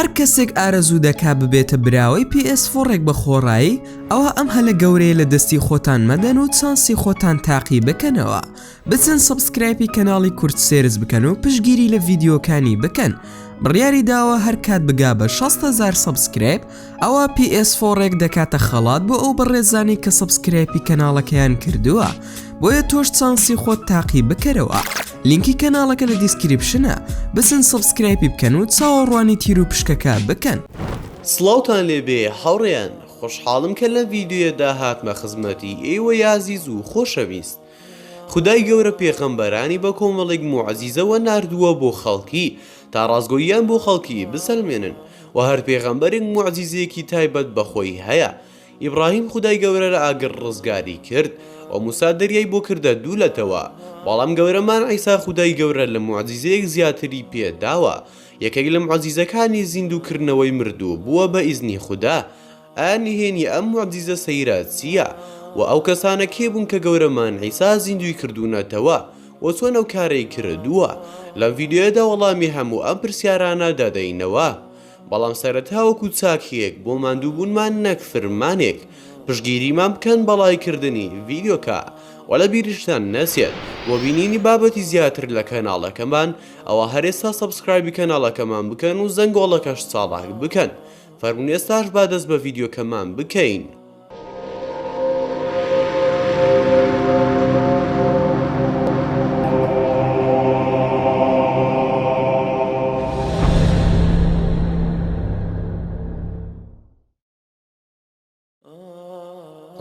هەر کەسێک ئارەزوو دەکا ببێتە براوەی PS4 بە خۆڕایی ئەوە ئەم هەلە گەورەیە لە دەستی خۆتان مەدەن و چانسی خۆتان تاقی بکەنەوە. بچن سبسکرایبی کەناڵی کورت سێرز بکەن و پشگیری لە ڤیدیۆکانی بکەن. بڕیاری داوە هەر کات بگا بە 60,000 سبسکرایب ئەوە PS4 دەکاتە خەڵات بۆ ئەو بەڕێزانی کە سبسکرایبی کەناڵەکەیان کردووە. بۆیە تۆش چانسی خۆت تاقی بکەرەوە. لینکی کەناڵەکە لە دیسکریپشنە. بچن سبسکرایبی بکەن و چاوەڕوانی تیر و پشکەکە بکەن. سڵاوتان لێبێ هاوڕێیان، خۆشحاڵم کە لە ڤیدیۆدا هاتمە خزمەتی ئێوە یازیز و خۆشەویست. خودای گەورە پێغەمبەرانی بە کۆمەڵێک موعجیزەوە ناردووە بۆ خەڵکی تا ڕازگۆییان بۆ خەڵکی بسەلمێنن و هەر پێغەمبەرێک موعجیزەیەکی تایبەت بەخۆی هەیە. ئیبراهیم خودای گەورە لە ئاگر ڕزگاری کرد و موسا دەریای بۆ کردە دوولەتەوە، بەڵام گەورەمان عیسا خودای گەورە لە موعجیزەیەک زیاتری پێداوە. یەکێک لە موعجیزەکانی زیندووکردنەوەی مردوو بووە بە ئیزنی خودا. ئانیهێنی ئەم موعجیزە سەیرە چییە؟ و ئەو کەسانە کێ بوون کە گەورەمان عیسا زیندوی کردوونەتەوە و چۆن ئەو کارەی کردووە؟ لەم ڤیدیۆدا وەڵامی هەموو ئەم پرسیارانە دەدەینەوە، بەڵام سەرەتا وەکو چاکیەک بۆ ماندووبوونمان نەک فرمانێک پشگیریمان بکەن بەڵایکردنی ڤیدیۆکە و لە بیریشتان نەسێت بۆ بینینی بابەتی زیاتر لە کەناڵەکەمان ئەوە هەرێستا سبسکرایبی کەناڵەکەمان بکەن و زەنگۆڵەکەش چاڵاک بکەن. فەرموون ئێستاش با دەست بە ڤیدیۆکەمان بکەین.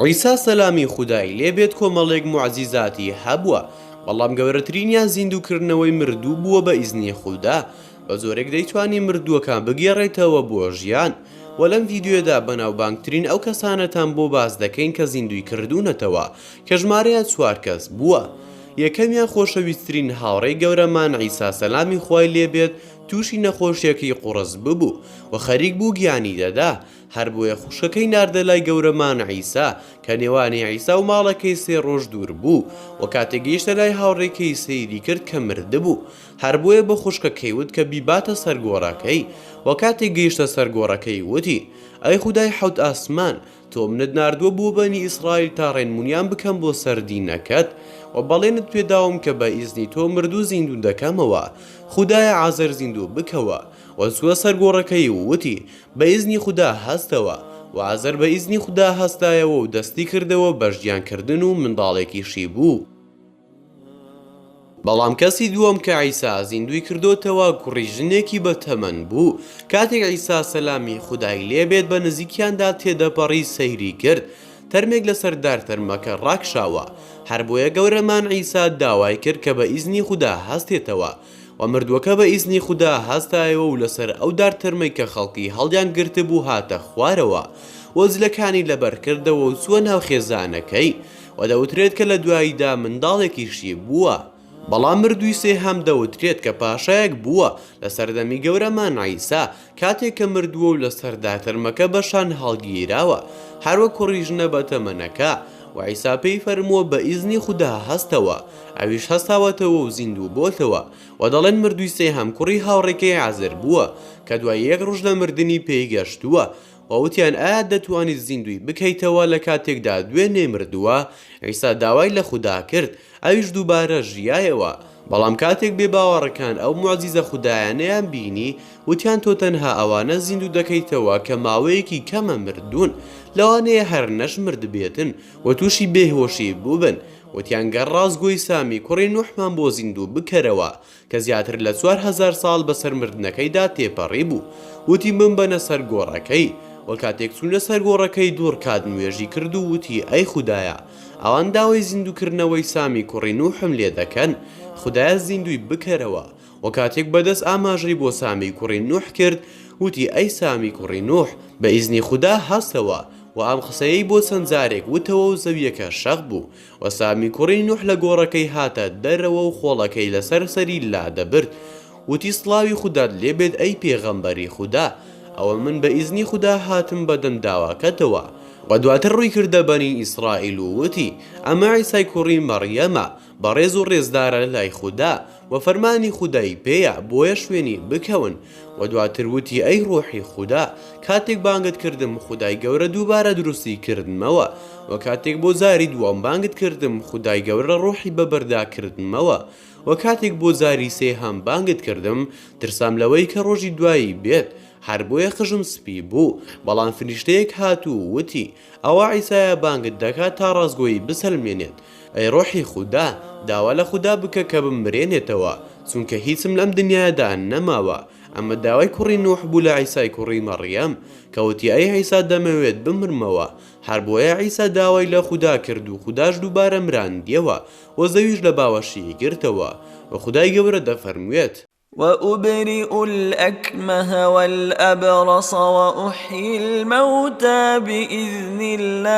عیسا سەلامی خودای لێبێت کۆمەڵێک موعجیزاتی هەبووە، بەڵام گەورەترینیان زیندووکردنەوەی مردوو بووە بە ئیزنی خودا. بە زۆرێک دەیتوانی مردووەکان بگێڕێتەوە بۆ ژیان و لەم ڤیدیۆدا بەناوبانگترین ئەو کەسانەتان بۆ باز دەکەین کە زیندوی کردوونەتەوە کە ژمارەیان 4 کەس بووە. یەکەمیان خۆشەویستترین هاوڕێی گەورەمان عیسا سەلامی خوای لێبێت تووشی نەخۆشیەکەی قوڕس ببوو و خەریک بوو گیانی دەدا. هەر بۆیە خوشکەکەی ناردە لای گەورەمان عیسا کە نێوانی عیسا و ماڵەکەی 3 ڕۆژ دوور بوو و کاتێک گەیشتە لای هاوڕێکەی سەیری کرد کە مردبوو. هەر بۆیە بە خوشکەکەی وت کە بیباتە سەر گۆڕەکەی و کاتێک گەیشتە سەر گۆڕەکەی وتی: ئەی خودای حەوت ئاسمان، تۆ منت ناردووە بۆ بەنی ئیسرائیل تا ڕێنمونیان بکەم بۆ سەردینەکەت و بەڵێنت پێداوم کە بە ئیزنی تۆ مردوو زیندوو دەکەمەوە. خودایە عازەر زیندوو بکەوە و چووە سەر گۆڕەکەی وتی: بە ئیزنی خودا هەستەوە و عازەر بە ئیزنی خودا هەستایەوە و دەستی کردەوە بەشگیانکردن و منداڵێکیشی بوو. بەڵام کەسی دووەم کە عیسا زیندوی کردوتەوە کوڕی ژنێکی بەتەمەن بوو. کاتێک عیسا سەلامی خودای لێبێت بە نزیکیاندا تێدەپەڕی سەیری کرد، تەرمێک لەسەر دارتەرمەکە ڕاکشاوە. هەر بۆیە گەورەمان عیسا داوای کرد کە بە ئیزنی خودا هەستێتەوە و مردووەکە بە ئیزنی خودا هەستایەوە و لەسەر ئەو دارتەرمەی کە خەڵکی هەڵیان گرتبوو هاتە خوارەوە و جلەکانی لەبەر کردەوە و چووە ناو خێزانەکەی و دەوترێت کە لە دواییدا منداڵێکیشی بووە. بەڵام مردووی سێهەم دەوترێت کە پاشایەک بووە لە سەردەمی گەورەمان عیسا کاتێک کە مردووە و لەسەر دارتەرمەکە بەشان هەڵگیراوە، هەروە کوڕی ژنە بەتەمەنەکە و عیسا پێی فەرمووە بە ئیزنی خودا هەستەوە. ئەویش هەستاوەتەوە و زیندوو بۆتەوە و دەڵێن مردووی سێهەم کوڕی هاوڕێکەی عازەر بووە کە دوای 1 ڕۆژ لە مردنی پێی گەشتووە و وتیان: ئایا دەتوانیت زیندوی بکەیتەوە؟ لە کاتێکدا دوێنێ مردووە عیسا داوای لە خودا کرد، ئەویش دووبارە ژیایەوە. بەڵام کاتێک بێباوەڕەکان ئەو موعجیزە خودایانەیان بینی وتیان: تۆ تەنها ئەوانە زیندوو دەکەیتەوە کە ماوەیەکی کەمە مردوون، لەوانەیە هەر نەشمرد بێتن و تووشی بێهۆشی بووبن. وتیان: گەر ڕازگۆی سامی کوڕی نوحمان بۆ زیندوو بکەرەوە کە زیاتر لە 4000 ساڵ بەسەر مردنەکەیدا تێپەڕی بوو. وتی: من بەنە سەر گۆڕەکەی و کاتێک چوونە سەر گۆڕەکەی دوور کات نوێژی کرد و وتی: ئەی خودایە، ئەوان داوای زیندووکردنەوەی سامی کوڕی نوحم لێ دەکەن، خودایە زیندوی بکەرەوە. و کاتێک بەدەست ئاماژەی بۆ سامی کوڕی نوح کرد وتی: ئەی سامی کوڕی نوح، بە ئیزنی خودا هەستەوە و ئەم قسەیەی بۆ چەند جارێک وتەوە و زەویەکە شەق بوو و سامی کوڕی نوح لە گۆڕەکەی هاتە دەرەوە و خۆڵەکەی لەسەر سەری لادەبرد. وتی: سڵاوی خودات لێبێت ئەی پێغەمبەری خودا، ئەوە من بە ئیزنی خودا هاتم بەدەم داواکەتەوە. و دواتر ڕووی کردە بەنی ئیسرائیل و وتی: ئەمە عیسای کوڕی مەڕیەمە، بەڕێز و ڕێزدارە لای خودا و فەرمانی خودای پێیە بۆیە شوێنی بکەون و دواتر وتی ئەی ڕۆحی خوددا کاتێک بانگت کردم خودای گەورە دووبارە دروستی کردمەوە و کاتێک بۆ زاری دووەم بانگت کردم خودای گەورە ڕۆحی بەبەردا کردمەوە و کاتێک بۆ زاری سێهەم بانگت کردم ترسام لەوەی کە ڕۆژی دوایی بێت هەر بۆیە خژم سپی بوو بەڵام فریشتەیەک هاتوو وتی ئەوە عیسایە بانگت دەکات تا ڕازگۆیی بسەلمێنێت ئەی ڕۆحی خوددا داوا لە خوددا بکە کە بمرێنێتەوە چونکە هیچم لەم دنیادا نەماوە ئەمە داوای کوڕی نوح بوو لە عیسای کوڕی مەڕیەم کەوتی ئەی عیسا دەمەوێت بمرمەوە هەر بۆیە عیسا داوای لە خوددا کرد و خودداش دووبارە مراندیەوە و زەویش لە باوەشی گرتەوە و خودای گەورە دەفەرموێت وأبرئ الأكمه والأبرص وأحيي الموتى بإذن الله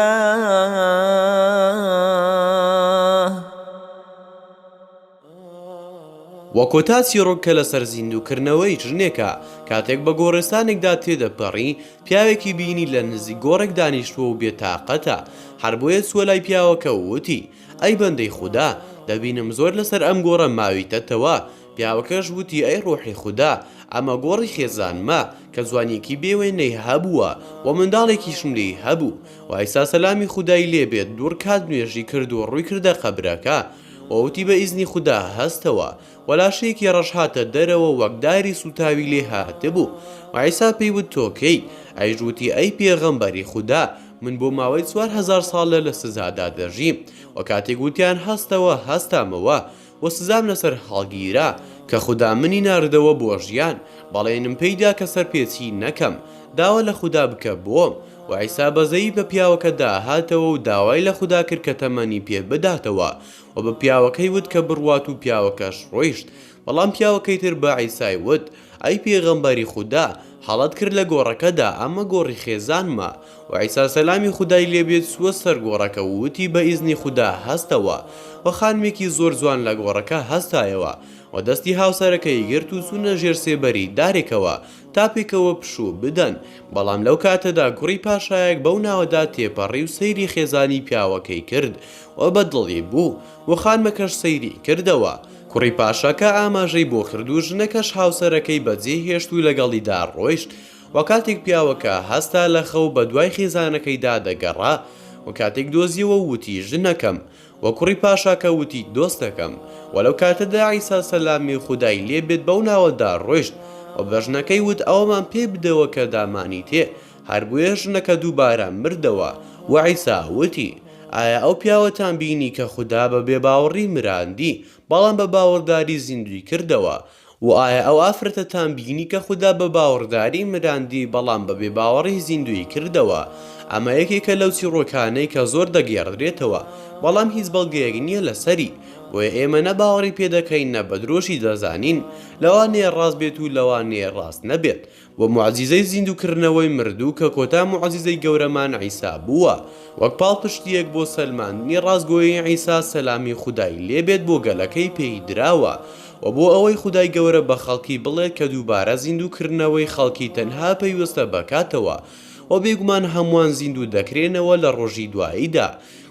وەکۆتا چیرۆکە لەسەر زیندووکردنەوەی ژنێکە کاتێک بە گۆڕستانێکدا تێدەپەڕی پیاوێکی بینی لە نزیک گۆڕێک دانیشتووە و بێتاقەتە هەر بۆیە چووە لای پیاوەکە وتی ئەی بەندەی خوددا دەبینم زۆر لەسەر ئەم گۆڕە ماویتەتەوە پیاوەکەش وتی ئەی ڕۆحی خوددا ئەمە گۆڕی خێزانمە کە جوانێکی بێوێنەی هەبووە و منداڵێکیشم لێی هەبوو و عیسا سەلامی خودای لێبێت دوور کات نوێژی کرد و ڕووی کردە قەبرەکە ووتی بە ئیزنی خوددا هەستەوە وەلاشەیەکی ڕەش هاتە دەرەوە وەکداری سوتاوی لێ هاتبوو و عیسا پێیوت تۆکەی ئەیژوتی ئەی پێغەمبەری خوددا من بۆ ماوەی 4000 ساڵە لە سزادا دەژیم و کاتێک گوتیان هەستەوە هەستامەوە و سزام لەسەر هەڵگیرا کە خوددا منی ناردەوە بۆ ژیان بەڵێنم پێیدا کە سەرپێچی نەکەم داوا لە خوددا بکە بۆم و عیسا بەزەیی بە پیاوەکەدا هاتەوە و داوای لە خوددا کرد کە تەمەنی پێ بداتەوە و بە پیاوەکەی وت کە بڕوات و پیاوەکەش ڕۆیشت بەڵام پیاوەکەی تر بە عیسای وت ئەی پێغەمبەری خوددا حەڵەت کرد لە گۆڕەکەدا ئەمە گۆڕی خێزانمە و عیسا سەلامی خودای لێبێت سووە سەر گۆڕەکە وتی بە ئیزنی خوددا هەستەوە و خانمێکی زۆر جوان لە گۆڕەکە هەستایەوە و دەستی هاوسەرەکەی گرت و چوونە ژێر سێبەری دارێکەوە تا پێکەوە پشوو بدەن بەڵام لەو کاتەدا کوڕی پاشایەک بەو ناوەدا تێپەڕی و سەیری خێزانی پیاوەکەی کرد و بەدڵی بوو و خانمەکەش سەیری کردەوە کوڕی پاشەکە ئاماژەی بۆ کرد و ژنەکەش هاوسەرەکەی بەجێ هێشت و لەگەڵیدا ڕۆیشت و کاتێک پیاوەکە هەستا لە خەو بە دوای خێزانەکەیدا دەگەڕا و کاتێک دۆزیەوە وتی ژنەکەم و کوڕی پاشاکە وتی دۆستەکەم وەلەو کاتەدا عیسا سەلامی خودای لێبێت بەو ناوەدا ڕۆیشت و بە ژنەکەی وت ئەوەمان پێ بدەوە کە دامانی تێ هەر بۆیە ژنەکە دووبارە مردەوە و عیسا وتی ئایا ئەو پیاوەتان بینی کە خوددا بە بێباوەڕی مراندی بەڵام بە باوەڕداری زیندوی کردەوە و ئایا ئەو ئافرەتەتان بینی کە خوددا بە باوەڕداری مراندی بەڵام بە بێباوەڕی زیندوی کردەوە ئەمە یەکێکە لەو چیرۆکانەی کە زۆر دەگێڕدرێتەوە بەڵام هیچ بەڵگەیەک نییە لەسەری بۆیە ئێمە نە باوەڕی پێدەکەین نە بە درۆشی دەزانین لەوانەیە ڕاست بێت و لەوانەیە ڕاست نەبێت و موعجیزەی زیندووکردنەوەی مردوو کە کۆتا موعجیزەی گەورەمان عیسا بووە وەک پاڵپشتیەک بۆ سەلماندنی ڕازگۆیی عیسا سەلامی خودای لێبێت بۆ گەلەکەی پێی دراوە و بۆ ئەوەی خودای گەورە بە خەڵکی بڵێت کە دووبارە زیندووکردنەوەی خەڵکی تەنها پەیوەستە بکاتەوە و بێگومان هەمووان زیندوو دەکرێنەوە لە ڕۆژی دواییدا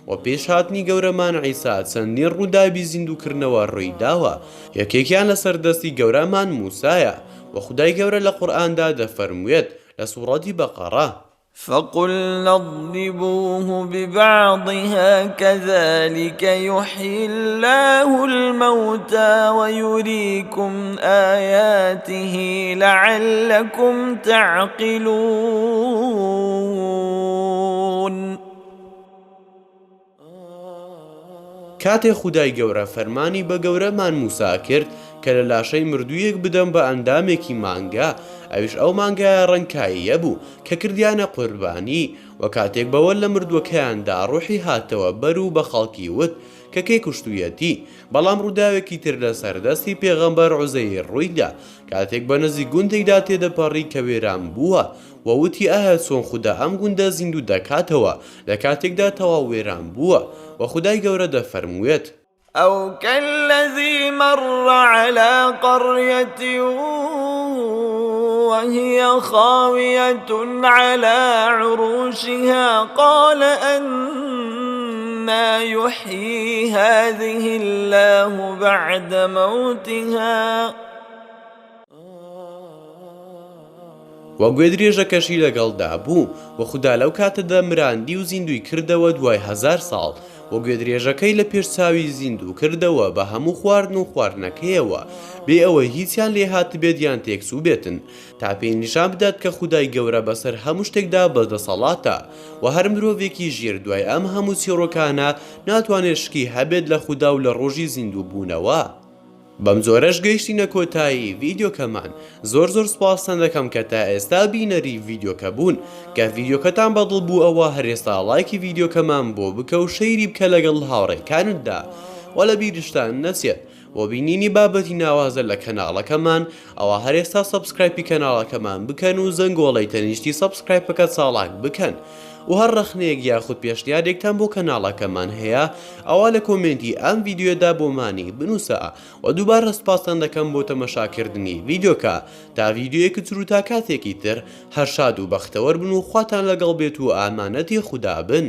و پێش هاتنی گەورەمان عیسا چەندین ڕووداوی زیندووکردنەوە ڕوویداوە یەکێکیان لەسەر دەستی گەورەمان موسایە و خودای گەورە لە قورئاندا دەفەرموێت لە سوڕەتی بەقەرە فقلنا اضربوه ببعضها كذلك يحيي الله الموتى ويريكم آياته لعلكم تعقلون کاتێ خودای گەورە فەرمانی بە گەورەمان موسا کرد کە لە لاشەی مردوویەک بدەم بە ئەندامێکی مانگا ئەویش ئەو مانگایە ڕەنکاییە بوو کە کردیانە قوربانی و کاتێک بەوە لە مردووەکەیاندا ڕوحی هاتەوە بەر و بە خەڵکی وت کە کەی کوشتویەتی بەڵام ڕووداوێکی تر لە سەردەستی پێغەمبەر عوزەیر ڕوویدا کاتێک بە نزیک گوندێکدا تێدەپەڕی کە وێران بووە و وتی ئایا چۆن خوددا ئەم گوندە زیندوو دەکاتەوە لە کاتێکدا تەواو وێران بووە و خودای گەورە دەفەرموێت أو كالذي مر على قرية وهي خاوية على عروشها قال أن أنى يحيي هذه الله بعد موتها وە گوێ درێژەکەشی لەگەڵدا بوو و خوددا لەو کاتەدا مراندی و زیندوی کردەوە دوای 1000 ساڵ و گوێ درێژەکەی لە پێشچاوی زیندوو کردەوە بە هەموو خواردن و خواردنەکەیەوە بێ ئەوە هیچیان لێ هات بێت یان تێکسوو بێتن تا پێی نیشان بدات کە خودای گەورە بەسەر هەموو شتێکدا بەدەسەڵاتە و هەر مرۆڤێکی ژیر دوای ئەم هەموو چیرۆکانە ناتوانێت شکی هەبێت لە خوددا و لە ڕۆژی زیندوو بوونەوە. بەم زۆرەش گەیشتینە کۆتایی ڤیدیۆکەمان زۆر سپاسان دەکەم کە تا ئێستا بینەری ڤیدیۆکە بوون کە ڤیدیۆکەتان بەدڵ بوو ئەوە هەرێستا لایکی ڤیدیۆکەمان بۆ بکە و شەیری بکە لەگەڵ هاوڕێکانتدا و لە بیرشتان نەچێت بۆ بینینی بابەتی ناوازە لە کەناڵەکەمان ئەوە هەرێستا سەبسکرایبی کەناڵەکەمان بکەن و زەنگۆڵەی تەنیشتی سەبسکرایبەکە چاڵاک بکەن و هەر ڕەخنەیەک یاخود پێشنیارێکتان بۆ کەناڵەکەمان هەیە ئەوە لە کۆمنتی ئەم ڤیدیۆدا بۆمانی بنووسە و دووبارە سپاسان دەکەم بۆ تەمەشاکردنی ڤیدیۆکە تا ڤیدیۆیەک چروتا کاتێکی تر هەر شاد و بەختەوەر بن و خواتان لەگەڵ بێت و ئامانەتی خوددا بن.